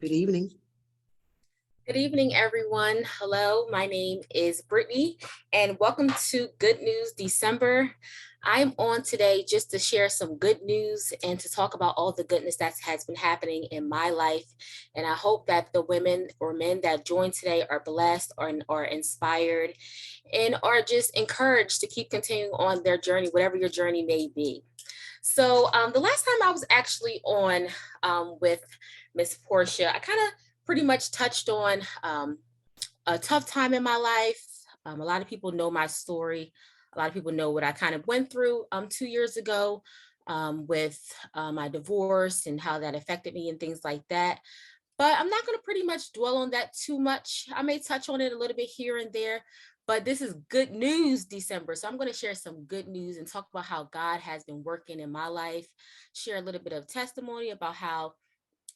Good evening. Good evening, everyone. Hello, my name is Brittney, and welcome to Good News December. I'm on today just to share some good news and to talk about all the goodness that has been happening in my life. And I hope that the women or men that join today are blessed or are inspired and are just encouraged to keep continuing on their journey, whatever your journey may be. So the last time I was actually on with Miss Portia, I kind of pretty much touched on a tough time in my life. A lot of people know my story. A lot of people know what I kind of went through 2 years ago with my divorce and how that affected me and things like that. But I'm not going to pretty much dwell on that too much. I may touch on it a little bit here and there, but this is good news December. So I'm going to share some good news and talk about how God has been working in my life, share a little bit of testimony about how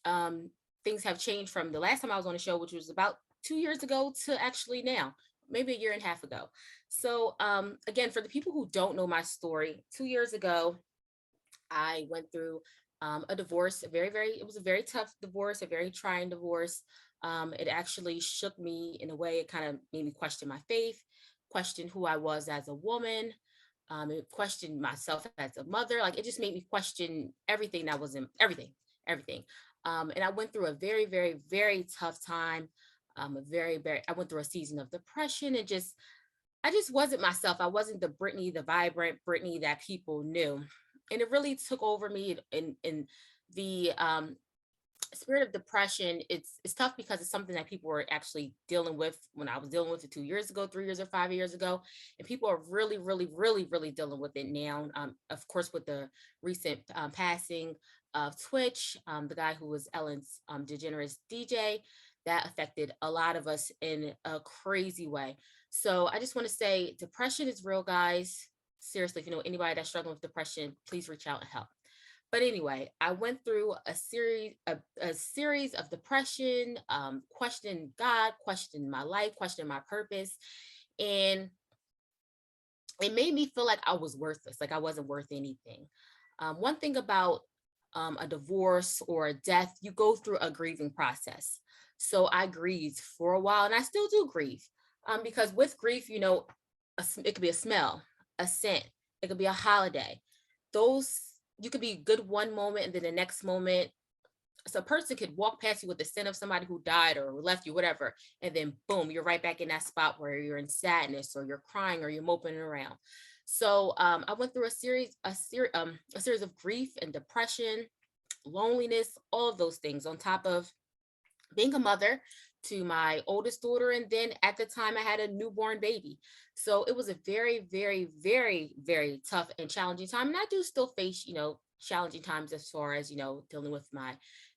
um, things have changed from the last time I was on the show, which was about 2 years ago, to actually now, maybe a year and a half ago. So again, for the people who don't know my story, 2 years ago, I went through a divorce, it was a very tough divorce, a very trying divorce. It actually shook me in a way. It kind of made me question my faith, question who I was as a woman. It questioned myself as a mother. Like it just made me question everything that was in everything. And I went through a very, very, very tough time. I went through a season of depression and I just wasn't myself. I wasn't the Brittney, the vibrant Brittney that people knew. And it really took over me in the spirit of depression. It's tough because it's something that people were actually dealing with when I was dealing with it 2 years ago, 3 years or 5 years ago. And people are really, really, really, really dealing with it now. Of course, with the recent passing of Twitch, the guy who was Ellen's DeGeneres DJ, that affected a lot of us in a crazy way. So I just want to say depression is real, guys. Seriously, if you know anybody that's struggling with depression, please reach out and help. But anyway, I went through a series of depression, questioning God, questioning my life, questioning my purpose, and it made me feel like I was worthless, like I wasn't worth anything. One thing about a divorce or a death, you go through a grieving process. So I grieved for a while, and I still do grieve, because with grief, it could be a smell, a scent, it could be a holiday. Those you could be good one moment, and then the next moment, so a person could walk past you with the scent of somebody who died or left you, whatever, and then boom, you're right back in that spot where you're in sadness or you're crying or you're moping around. So I went through a series of grief and depression, loneliness, all of those things on top of being a mother to my oldest daughter. And then at the time, I had a newborn baby. So it was a very, very, very, very tough and challenging time. And I do still face, challenging times as far as, dealing with my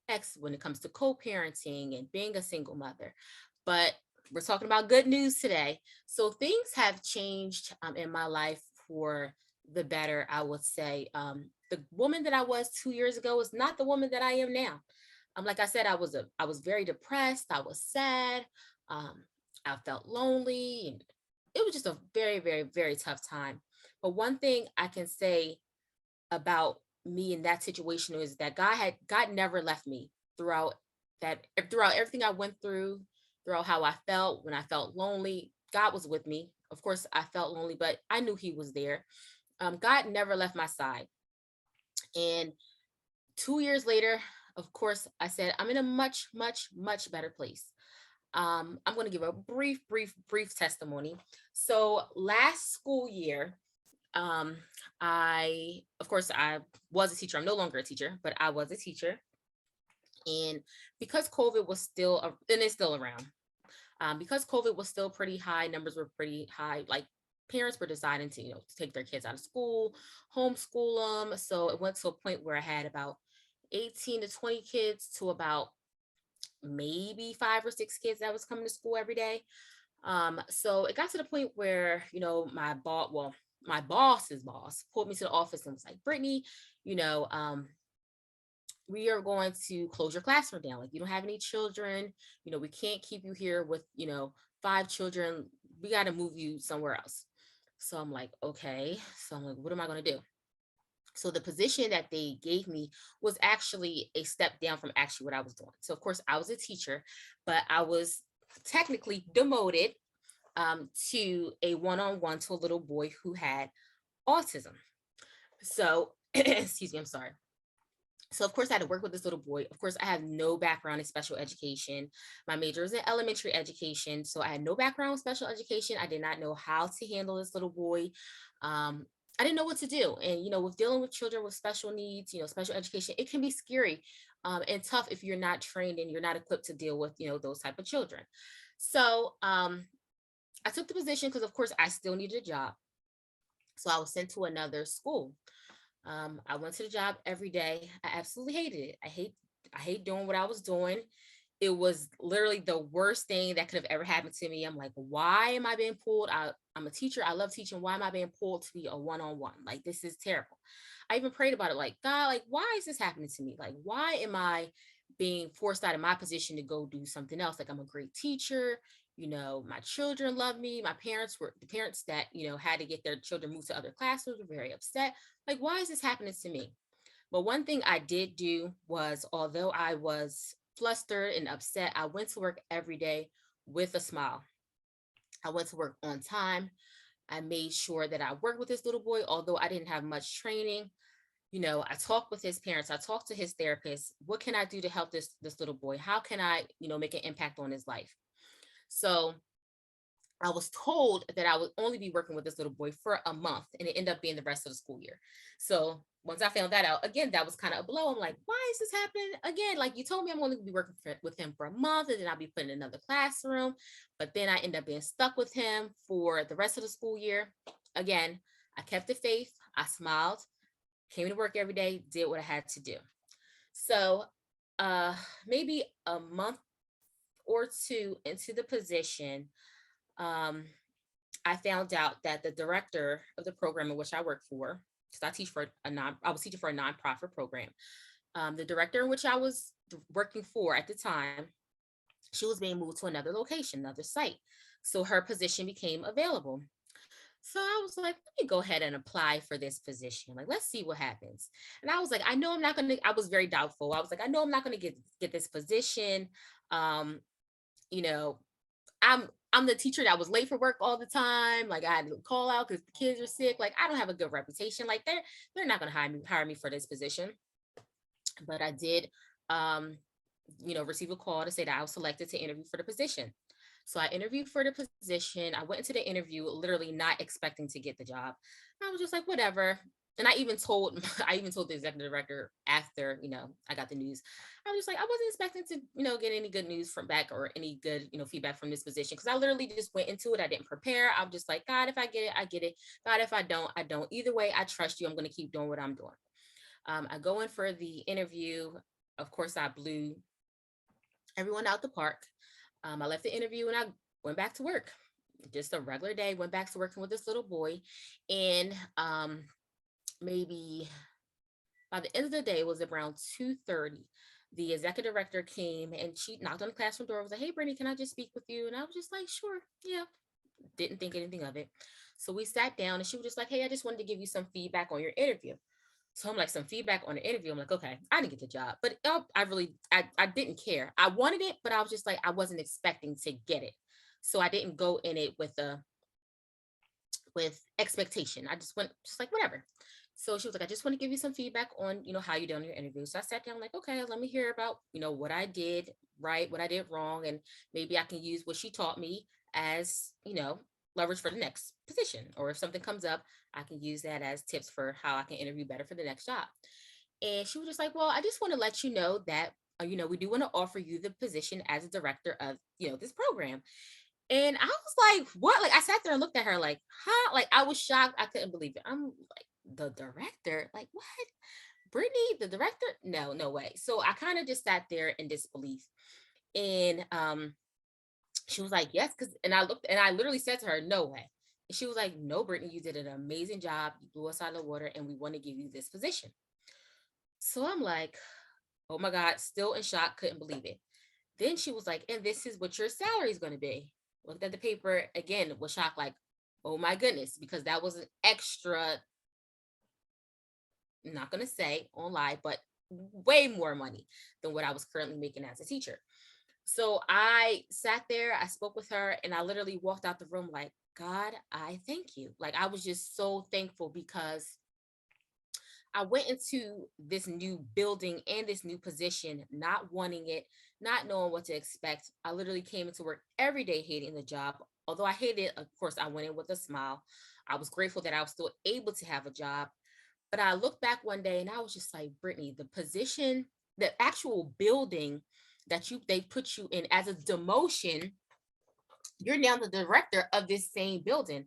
ex when it comes to co parenting and being a single mother. But we're talking about good news today. So things have changed in my life for the better, I would say. The woman that I was 2 years ago is not the woman that I am now. Like I said, I was very depressed. I was sad. Um, I felt lonely, and it was just a very, very, very tough time. But one thing I can say about me in that situation is that God never left me throughout throughout everything I went through, throughout how I felt when I felt lonely. God was with me. Of course, I felt lonely, but I knew He was there. God never left my side, and 2 years later, of course, I said, I'm in a much, much, much better place. I'm going to give a brief, brief, brief testimony. So last school year, um, of course, I was a teacher. I'm no longer a teacher, but I was a teacher. And because COVID was still, and it's still around, because COVID was still pretty high, numbers were pretty high, like parents were deciding to, to take their kids out of school, homeschool them. So it went to a point where I had about 18 to 20 kids to about maybe 5 or 6 kids that was coming to school every day. So it got to the point where, my boss's boss pulled me to the office and was like, Brittney, you know, um, we are going to close your classroom down. Like, you don't have any children. We can't keep you here with, 5 children. We got to move you somewhere else. So I'm like, okay. So I'm like, what am I going to do? So the position that they gave me was actually a step down from actually what I was doing. So of course I was a teacher, but I was technically demoted to a one-on-one to a little boy who had autism. So excuse me, I'm sorry. So of course I had to work with this little boy. Of course I have no background in special education. My major is in elementary education, so I had no background in special education. I did not know how to handle this little boy. I didn't know what to do. And with dealing with children with special needs, special education, it can be scary and tough if you're not trained and you're not equipped to deal with those type of children. So I took the position because of course I still needed a job. So I was sent to another school. I went to the job every day. I absolutely hated it. I hate doing what I was doing. It was literally the worst thing that could have ever happened to me. I'm like, why am I being pulled? I'm a teacher. I love teaching. Why am I being pulled to be a one-on-one? Like, this is terrible. I even prayed about it. Like, God, like, why is this happening to me? Like, why am I being forced out of my position to go do something else? Like, I'm a great teacher. My children love me. My parents were the parents that, had to get their children moved to other classrooms were very upset. Like, why is this happening to me? But one thing I did do was, although I was flustered and upset, I went to work every day with a smile. I went to work on time. I made sure that I worked with this little boy, although I didn't have much training. I talked with his parents. I talked to his therapist. What can I do to help this little boy? How can I, make an impact on his life? So I was told that I would only be working with this little boy for a month, and it ended up being the rest of the school year. So once I found that out, again, that was kind of a blow. I'm like, why is this happening again? Like, you told me I'm only going to be working with him for a month, and then I'll be put in another classroom. But then I end up being stuck with him for the rest of the school year. Again, I kept the faith. I smiled, came to work every day, did what I had to do. So uh, maybe a month or two into the position, um, I found out that the director of the program in which I work for, because I was teaching for a nonprofit program. The director in which I was working for at the time, she was being moved to another location, another site. So her position became available. So I was like, let me go ahead and apply for this position. Like, let's see what happens. And I was like, I know I'm not gonna, I was very doubtful. I was like, I know I'm not gonna get this position. Um, you know, I'm the teacher that was late for work all the time. Like, I had to call out because the kids are sick. Like, I don't have a good reputation. Like, they're not gonna hire me for this position. But I did receive a call to say that I was selected to interview for the position. So I interviewed for the position. I went into the interview literally not expecting to get the job. I was just like, whatever. And I even told I even told the executive director after, I got the news. I was just like, I wasn't expecting to, get any good news from back or any good, feedback from this position. Cause I literally just went into it. I didn't prepare. I'm just like, God, if I get it, I get it. God, if I don't, I don't. Either way, I trust you. I'm going to keep doing what I'm doing. I go in for the interview. Of course, I blew everyone out the park. I left the interview and I went back to work. Just a regular day, went back to working with this little boy. And maybe by the end of the day, it was around 2:30. The executive director came and she knocked on the classroom door. Was like, "Hey, Brittany, can I just speak with you?" And I was just like, "Sure, yeah." Didn't think anything of it. So we sat down and she was just like, "Hey, I just wanted to give you some feedback on your interview." So I'm like, some feedback on the interview. I'm like, okay, I didn't get the job, but I didn't care. I wanted it, but I was just like, I wasn't expecting to get it. So I didn't go in it with expectation. I just went just like whatever. So she was like, I just want to give you some feedback on, how you did on your interview. So I sat down like, okay, let me hear about, what I did right, what I did wrong, and maybe I can use what she taught me as, leverage for the next position. Or if something comes up, I can use that as tips for how I can interview better for the next job. And she was just like, well, I just want to let you know that, we do want to offer you the position as a director of, this program. And I was like, what? Like, I sat there and looked at her like, huh? Like, I was shocked. I couldn't believe it. I'm like, the director? Like, what? Brittany, the director? No, no way. So I kind of just sat there in disbelief. And she was like, yes, because and I looked and I literally said to her, no way. And she was like, no, Brittany, you did an amazing job. You blew us out of the water, and we want to give you this position. So I'm like, oh my God, still in shock, couldn't believe it. Then she was like, and this is what your salary is going to be. Looked at the paper again, was shocked, like, oh my goodness, because that was an extra I'm not going to say online, but way more money than what I was currently making as a teacher. So I sat there, I spoke with her, and I literally walked out the room like, God, I thank you. Like, I was just so thankful because I went into this new building and this new position, not wanting it, not knowing what to expect. I literally came into work every day hating the job. Although I hated it, of course, I went in with a smile. I was grateful that I was still able to have a job. But I looked back one day and I was just like, Brittney, the position, the actual building that they put you in as a demotion, you're now the director of this same building.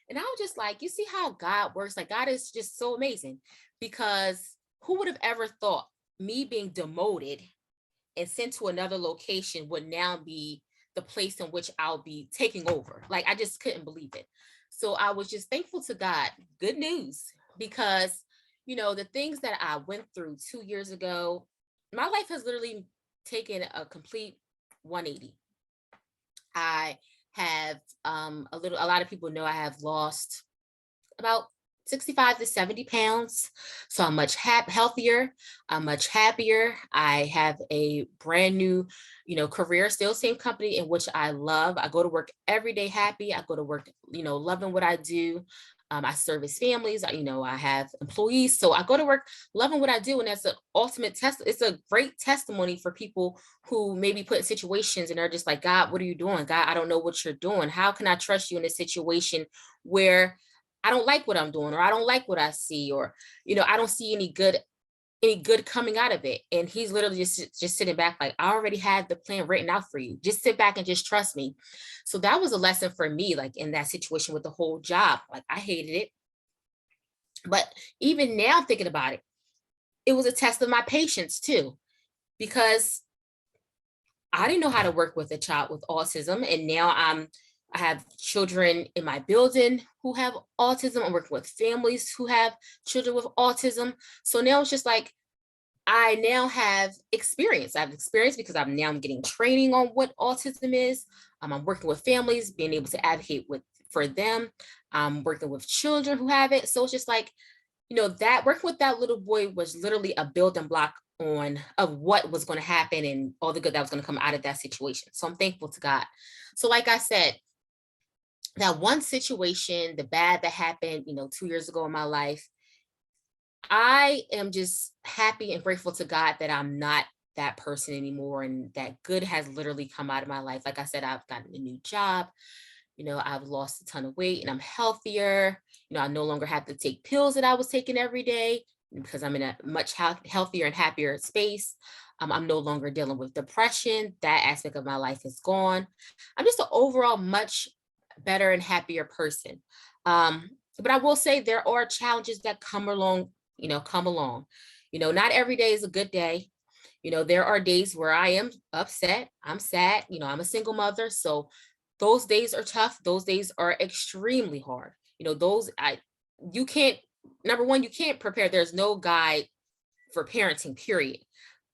And I was just like, you see how God works? Like, God is just so amazing, because who would have ever thought me being demoted and sent to another location would now be the place in which I'll be taking over? Like, I just couldn't believe it. So I was just thankful to God. Good news, because, the things that I went through 2 years ago, my life has literally taken a complete 180. I have a lot of people know I have lost about 65 to 70 pounds. So I'm much healthier. I'm much happier. I have a brand new, career, still same company in which I love. I go to work every day happy. I go to work, loving what I do. I service families. I have employees. So I go to work loving what I do. And that's an ultimate test. It's a great testimony for people who maybe put in situations and they're just like, God, what are you doing? God, I don't know what you're doing. How can I trust you in a situation where I don't like what I'm doing, or I don't like what I see, or, I don't see any good coming out of it. And he's literally just sitting back like, I already had the plan written out for you. Just sit back and just trust me. So that was a lesson for me, like in that situation with the whole job. Like, I hated it. But even now thinking about it, it was a test of my patience too, because I didn't know how to work with a child with autism. And now I have children in my building who have autism. I'm working with families who have children with autism. So now it's just like, I now have experience. I have experience because I'm getting training on what autism is. I'm working with families, being able to advocate for them. I'm working with children who have it. So it's just like, that working with that little boy was literally a building block of what was going to happen and all the good that was going to come out of that situation. So I'm thankful to God. So like I said, that one situation, the bad that happened, 2 years ago in my life, I am just happy and grateful to God that I'm not that person anymore, and that good has literally come out of my life. Like I said, I've gotten a new job. I've lost a ton of weight and I'm healthier. I no longer have to take pills that I was taking every day because I'm in a much healthier and happier space. I'm no longer dealing with depression. That aspect of my life is gone. I'm just an overall much better and happier person. But I will say there are challenges that come along. Not every day is a good day. There are days where I am upset, I'm sad. I'm a single mother. So those days are tough. Those days are extremely hard. You can't, number one, you can't prepare. There's no guide for parenting, period.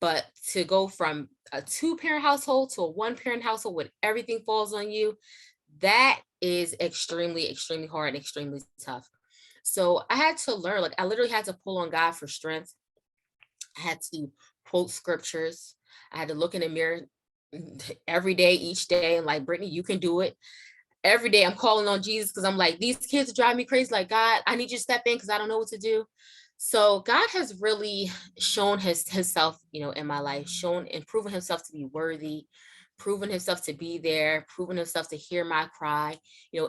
But to go from a two-parent household to a one-parent household when everything falls on you, that is extremely, extremely hard and extremely tough. So I had to learn, like, I literally had to pull on God for strength. I had to quote scriptures. I had to look in the mirror every day, each day, and like, Brittney, you can do it. Every day I'm calling on Jesus because I'm like, these kids drive me crazy. Like, God, I need you to step in because I don't know what to do. So God has really shown himself, in my life, shown and proven himself to be worthy, proven himself to be there, proven himself to hear my cry.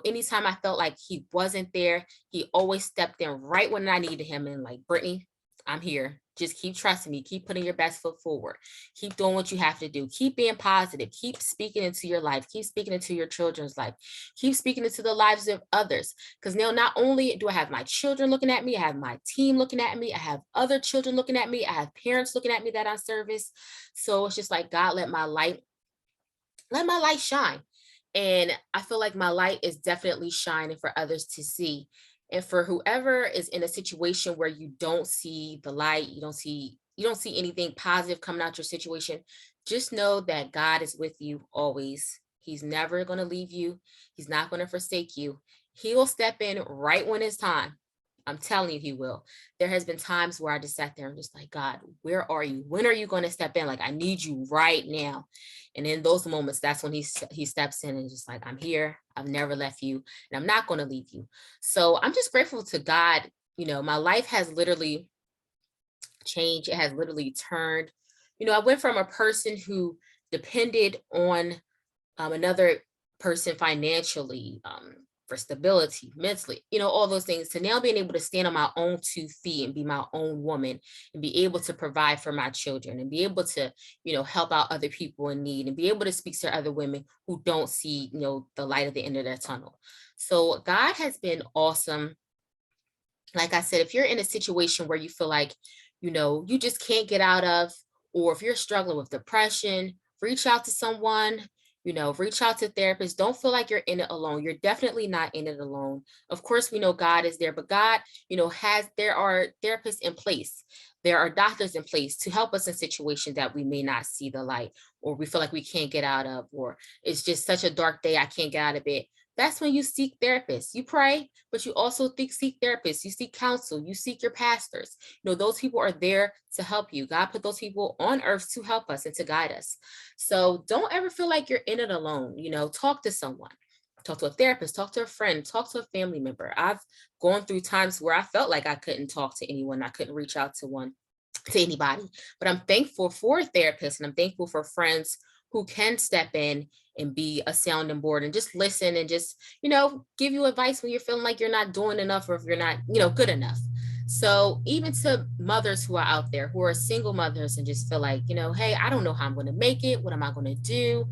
Anytime I felt like he wasn't there, he always stepped in right when I needed him. And like, Brittney, I'm here. Just keep trusting me. Keep putting your best foot forward. Keep doing what you have to do. Keep being positive. Keep speaking into your life. Keep speaking into your children's life. Keep speaking into the lives of others. Because now not only do I have my children looking at me, I have my team looking at me. I have other children looking at me. I have parents looking at me that I service. So it's just like, God, let my light shine. And I feel like my light is definitely shining for others to see. And for whoever is in a situation where you don't see the light, you don't see anything positive coming out your situation, just know that God is with you always. He's never going to leave you. He's not going to forsake you. He will step in right when it's time. I'm telling you, he will. There has been times where I just sat there and just like, God, where are you? When are you going to step in? Like, I need you right now. And in those moments, that's when he steps in and just like, I'm here. I've never left you, and I'm not going to leave you. So I'm just grateful to God. My life has literally changed. It has literally turned. I went from a person who depended on another person financially, for stability, mentally, all those things, to now being able to stand on my own 2 feet and be my own woman and be able to provide for my children and be able to, help out other people in need and be able to speak to other women who don't see, the light at the end of their tunnel. So God has been awesome. Like I said, if you're in a situation where you feel like, you just can't get out of, or if you're struggling with depression, reach out to someone, reach out to therapists. Don't feel like you're in it alone. You're definitely not in it alone. Of course, we know God is there, but God, there are therapists in place. There are doctors in place to help us in situations that we may not see the light, or we feel like we can't get out of, or it's just such a dark day, I can't get out of it. That's when you seek therapists. You pray, but you also seek therapists. You seek counsel. You seek your pastors. Those people are there to help you. God put those people on earth to help us and to guide us. So don't ever feel like you're in it alone. Talk to someone. Talk to a therapist, talk to a friend, talk to a family member. I've gone through times where I felt like I couldn't talk to anyone. I couldn't reach out to anybody, but I'm thankful for therapists, and I'm thankful for friends who can step in and be a sounding board and just listen and just, give you advice when you're feeling like you're not doing enough, or if you're not, good enough. So even to mothers who are out there, who are single mothers and just feel like, hey, I don't know how I'm going to make it. What am I going to do?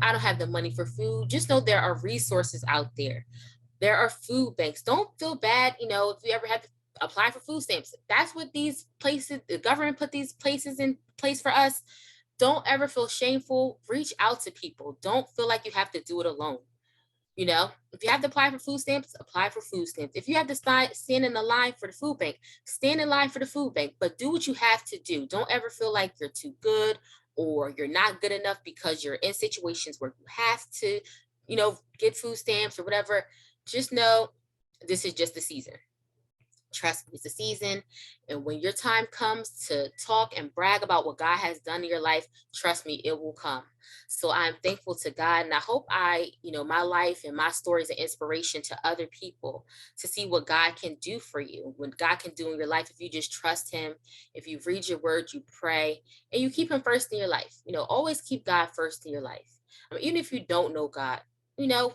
I don't have the money for food. Just know there are resources out there. There are food banks. Don't feel bad, if you ever had to apply for food stamps. That's what these places, the government put these places in place for us. Don't ever feel shameful. Reach out to people. Don't feel like you have to do it alone. If you have to apply for food stamps, apply for food stamps. If you have to stand in the line for the food bank, stand in line for the food bank, but do what you have to do. Don't ever feel like you're too good or you're not good enough because you're in situations where you have to, get food stamps or whatever. Just know this is just the season. Trust me, it's a season. And when your time comes to talk and brag about what God has done in your life, trust me, it will come. So I'm thankful to God. And I hope my life and my story is an inspiration to other people to see what God can do for you, what God can do in your life if you just trust Him, if you read your word, you pray, and you keep Him first in your life. Always keep God first in your life. Even if you don't know God, you know,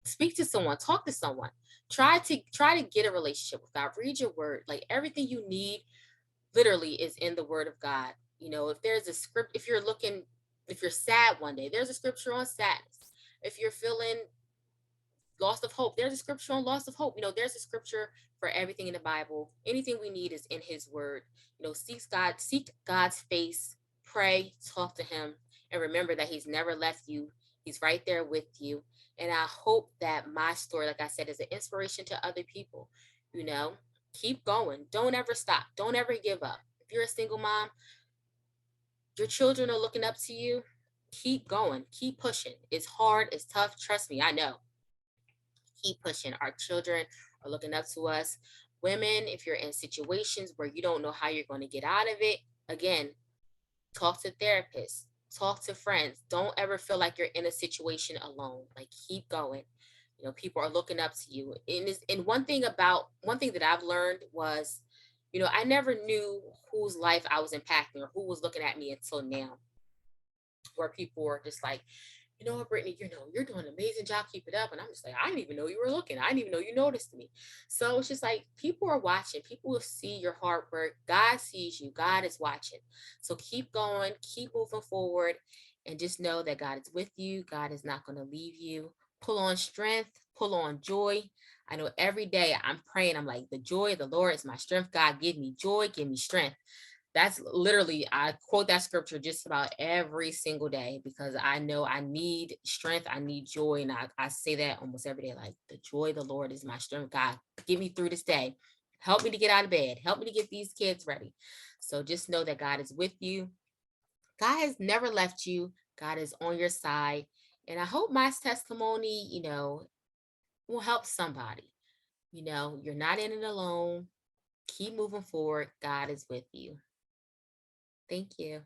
speak to someone, talk to someone, try to get a relationship with God. Read your word. Like, everything you need literally is in the word of God. If there's a script, if you're sad one day, there's a scripture on sadness. If you're feeling loss of hope, there's a scripture on loss of hope. There's a scripture for everything in the Bible. Anything we need is in His word. Seek God's face, pray, talk to Him, and remember that He's never left you. He's right there with you. And I hope that my story, like I said, is an inspiration to other people. you know Keep going. Don't ever stop. Don't ever give up. If you're a single mom, your children are looking up to you. Keep going. Keep pushing. It's hard. It's tough. Trust me, I know. Keep pushing. Our children are looking up to us. Women, if you're in situations where you don't know how you're going to get out of it, again, talk to therapists, talk to friends. Don't ever feel like you're in a situation alone. Like, keep going. People are looking up to you. And one thing that I've learned was, I never knew whose life I was impacting or who was looking at me until now, where people were just like, what, Brittany, you're doing an amazing job. Keep it up. And I'm just like, I didn't even know you were looking. I didn't even know you noticed me. So it's just like, people are watching. People will see your hard work. God sees you. God is watching. So keep going, keep moving forward, and just know that God is with you. God is not going to leave you. Pull on strength, pull on joy. I know every day I'm praying. I'm like, the joy of the Lord is my strength. God, give me joy, give me strength. That's literally, I quote that scripture just about every single day, because I know I need strength. I need joy. And I say that almost every day, like, the joy of the Lord is my strength. God, get me through this day. Help me to get out of bed. Help me to get these kids ready. So just know that God is with you. God has never left you. God is on your side. And I hope my testimony, will help somebody. You know, you're not in it alone. Keep moving forward. God is with you. Thank you.